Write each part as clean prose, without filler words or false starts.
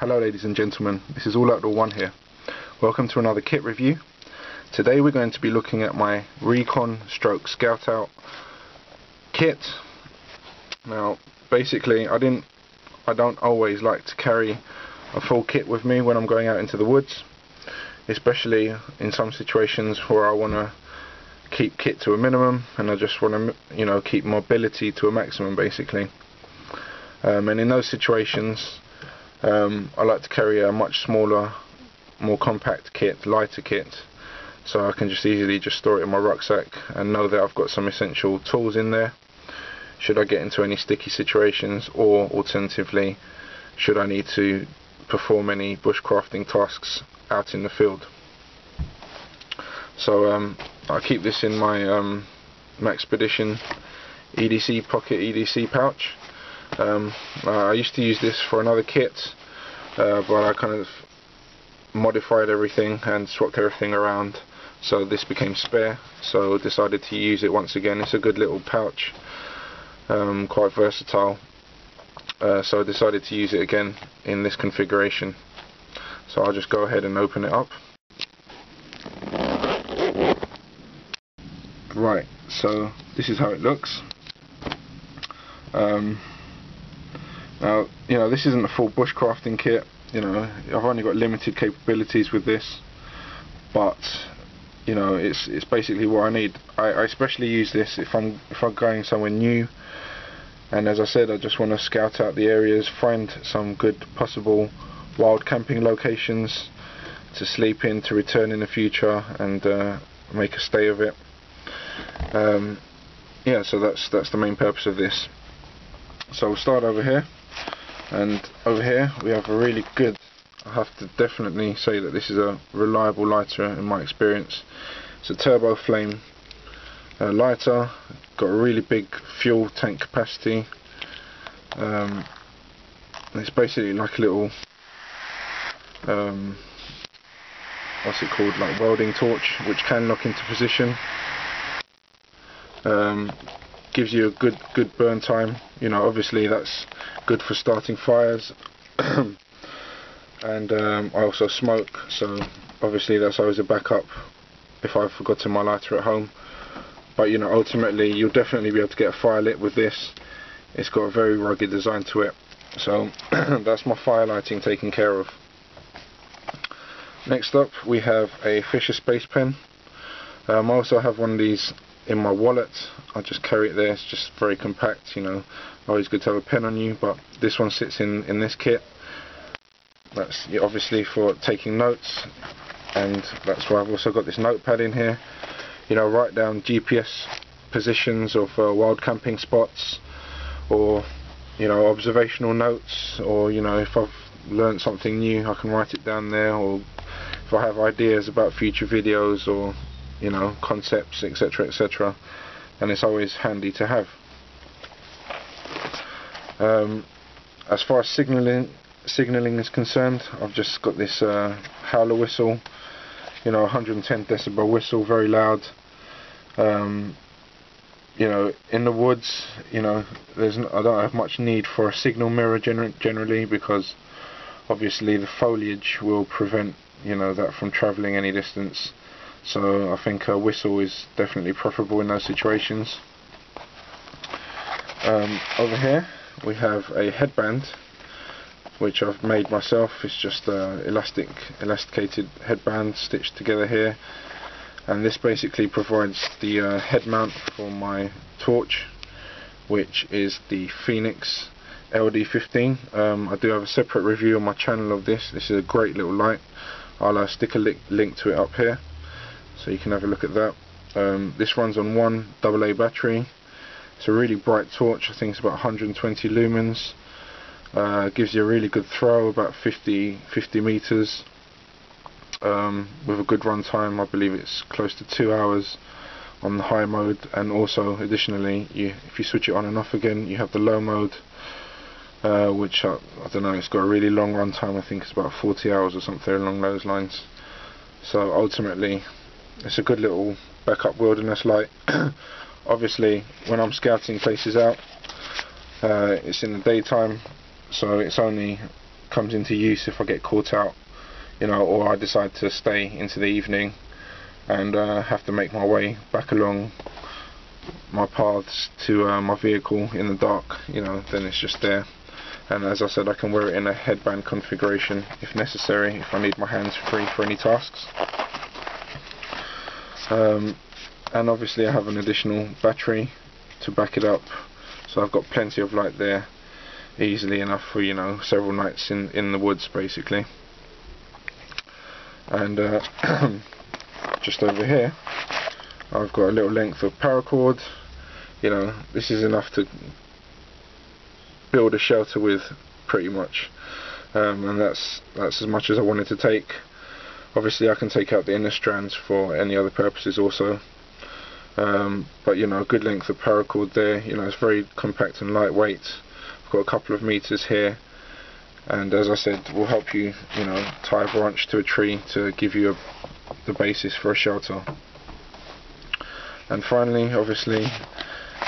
Hello ladies and gentlemen, this is Alloutdoor1 here. Welcome to another kit review. Today we're going to be looking at my Recon stroke Scout Out kit. Now basically I don't always like to carry a full kit with me when I'm going out into the woods, especially in some situations where I want to keep kit to a minimum and I just want to keep mobility to a maximum basically. And in those situations I like to carry a much smaller, more compact kit, lighter kit, so I can just easily store it in my rucksack and know that I've got some essential tools in there should I get into any sticky situations, or alternatively should I need to perform any bushcrafting tasks out in the field. So I keep this in my Maxpedition EDC pocket EDC pouch. I used to use this for another kit, but I kind of modified everything and swapped everything around, so this became spare, so decided to use it once again. It's a good little pouch, quite versatile, so I decided to use it again in this configuration. So I'll just go ahead and open it up. Right, so this is how it looks. Now, this isn't a full bushcrafting kit. I've only got limited capabilities with this, but it's basically what I need. I especially use this if I'm going somewhere new, and as I said, I just want to scout out the areas, find some good possible wild camping locations to sleep in, to return in the future, and make a stay of it. Yeah, so that's the main purpose of this. So we'll start over here, and over here we have a really good, I have to definitely say that this is a reliable lighter in my experience. It's a turbo flame lighter, got a really big fuel tank capacity. It's basically like a little what's it called, like welding torch, which can lock into position. Gives you a good burn time. Obviously that's good for starting fires. And I also smoke, so obviously that's always a backup if I've forgotten my lighter at home. But ultimately you'll definitely be able to get a fire lit with this. It's got a very rugged design to it, so that's my fire lighting taken care of. Next up we have a Fisher Space Pen. I also have one of these in my wallet. I just carry it there. It's just very compact, always good to have a pen on you, but this one sits in this kit. That's obviously for taking notes, and that's why I've also got this notepad in here. Write down GPS positions of wild camping spots, or observational notes, or if I've learned something new I can write it down there, or if I have ideas about future videos or concepts, etc, etc, and it's always handy to have. As far as signalling is concerned, I've just got this howler whistle, 110 decibel whistle, very loud. In the woods, I don't have much need for a signal mirror generally, because obviously the foliage will prevent that from travelling any distance. So I think a whistle is definitely preferable in those situations. Over here we have a headband which I've made myself. It's just elasticated headband stitched together here, and this basically provides the head mount for my torch, which is the Phoenix LD15. I do have a separate review on my channel of this. This is a great little light. I'll stick a link to it up here, so you can have a look at that. This runs on one AA battery. It's a really bright torch. I think it's about 120 lumens. Gives you a really good throw, about 50 meters, with a good run time. I believe it's close to 2 hours on the high mode, and also additionally if you switch it on and off again, you have the low mode, which I don't know, it's got a really long run time. I think it's about 40 hours or something along those lines. So ultimately it's a good little backup wilderness light. Obviously when I'm scouting places out, it's in the daytime, so it's only comes into use if I get caught out, you know, or I decide to stay into the evening and have to make my way back along my paths to my vehicle in the dark, you know, then it's just there. And as I said, I can wear it in a headband configuration if necessary, if I need my hands free for any tasks. And obviously I have an additional battery to back it up, so I've got plenty of light there, easily enough for, you know, several nights in the woods basically. And just over here I've got a little length of paracord. You know, this is enough to build a shelter with pretty much, and that's as much as I wanted to take. Obviously I can take out the inner strands for any other purposes also, but you know, a good length of paracord there. You know, it's very compact and lightweight. I've got a couple of meters here, and as I said, will help you, you know, tie a branch to a tree to give you the basis for a shelter. And finally, obviously,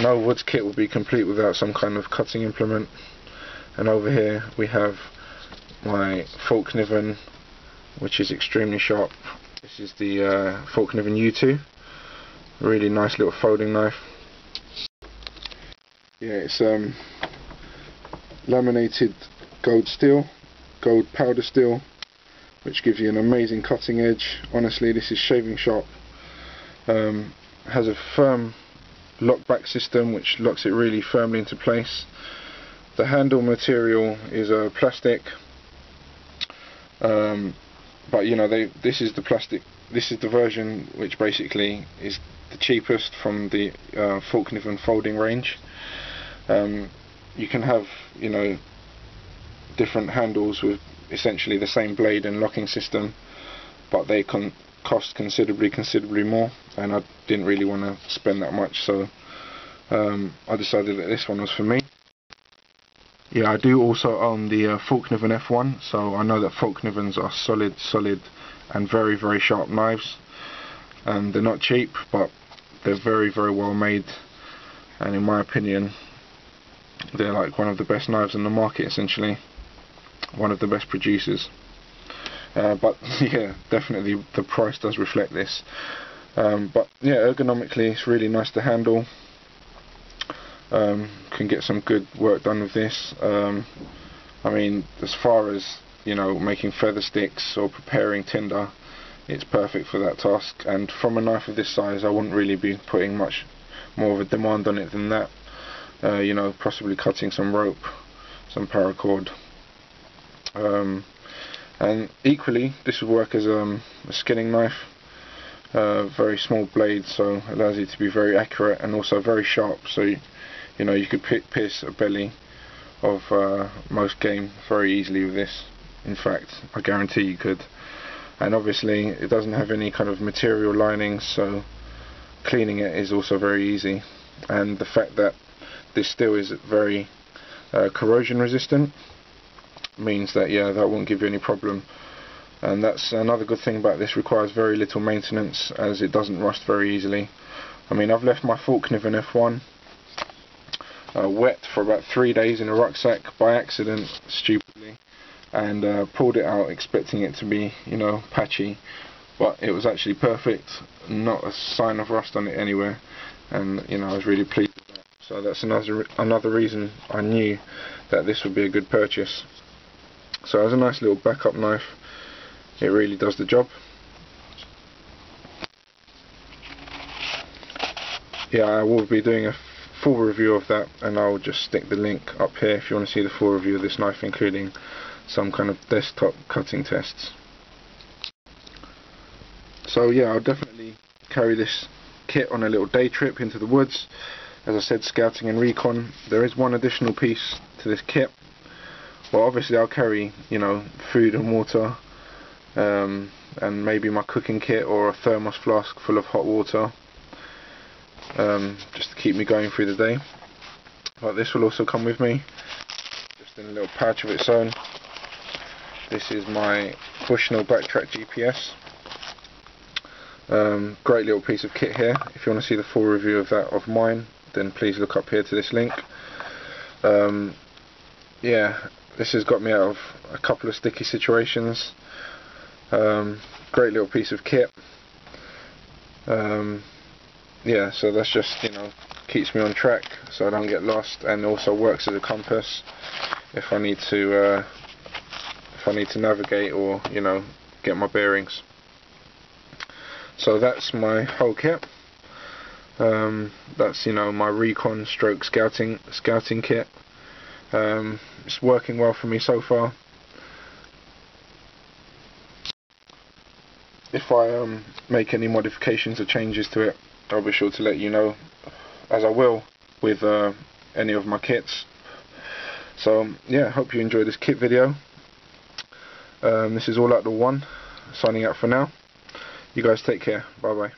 no woods kit will be complete without some kind of cutting implement. And over here we have my Forkniven, which is extremely sharp. This is the Forkniven U2, really nice little folding knife. Yeah, it's laminated gold steel, gold powder steel, which gives you an amazing cutting edge. Honestly, this is shaving sharp. Has a firm lockback system which locks it really firmly into place. The handle material is plastic, but you know, this is the plastic. This is the version which basically is the cheapest from the Forkniven folding range. You can have, you know, different handles with essentially the same blade and locking system, but they can cost considerably more, and I didn't really want to spend that much, so I decided that this one was for me. Yeah, I do also own the Forkniven F1, so I know that Forknivens are solid and very sharp knives, and they're not cheap, but they're very well made, and in my opinion they're like one of the best knives in the market, essentially one of the best producers. But yeah, definitely the price does reflect this. But yeah, ergonomically it's really nice to handle. Can get some good work done with this. I mean, as far as, you know, making feather sticks or preparing tinder, it's perfect for that task. And from a knife of this size, I wouldn't really be putting much more of a demand on it than that. You know, possibly cutting some rope, some paracord. And equally, this would work as a skinning knife. Very small blade, so allows you to be very accurate and also very sharp. So you know, you could pierce a belly of most game very easily with this. In fact, I guarantee you could. And obviously, it doesn't have any kind of material linings, so cleaning it is also very easy. And the fact that this steel is very corrosion resistant means that, yeah, that won't give you any problem. And that's another good thing about this, requires very little maintenance as it doesn't rust very easily. I mean, I've left my Forkniven F1 wet for about 3 days in a rucksack by accident, stupidly, and pulled it out expecting it to be, you know, patchy, but it was actually perfect, not a sign of rust on it anywhere, and you know, I was really pleased with that. So that's another reason I knew that this would be a good purchase. So as a nice little backup knife, it really does the job. Yeah, I will be doing a full review of that, and I'll just stick the link up here if you want to see the full review of this knife, including some kind of desktop cutting tests. So yeah, I'll definitely carry this kit on a little day trip into the woods. As I said, scouting and recon. There is one additional piece to this kit. Well, obviously I'll carry, you know, food and water, and maybe my cooking kit or a thermos flask full of hot water, just to keep me going through the day. But this will also come with me, just in a little pouch of its own. This is my Bushnell Backtrack GPS. Great little piece of kit here. If you want to see the full review of that of mine, then please look up here to this link. Yeah, this has got me out of a couple of sticky situations. Great little piece of kit. Yeah, so that's just, you know, keeps me on track so I don't get lost, and also works as a compass if I need to navigate or, you know, get my bearings. So that's my whole kit. That's, you know, my Recon stroke scouting kit. It's working well for me so far. If I make any modifications or changes to it, I'll be sure to let you know, as I will with any of my kits. So yeah, hope you enjoyed this kit video. This is Alloutdoor1 signing out for now. You guys take care. Bye bye.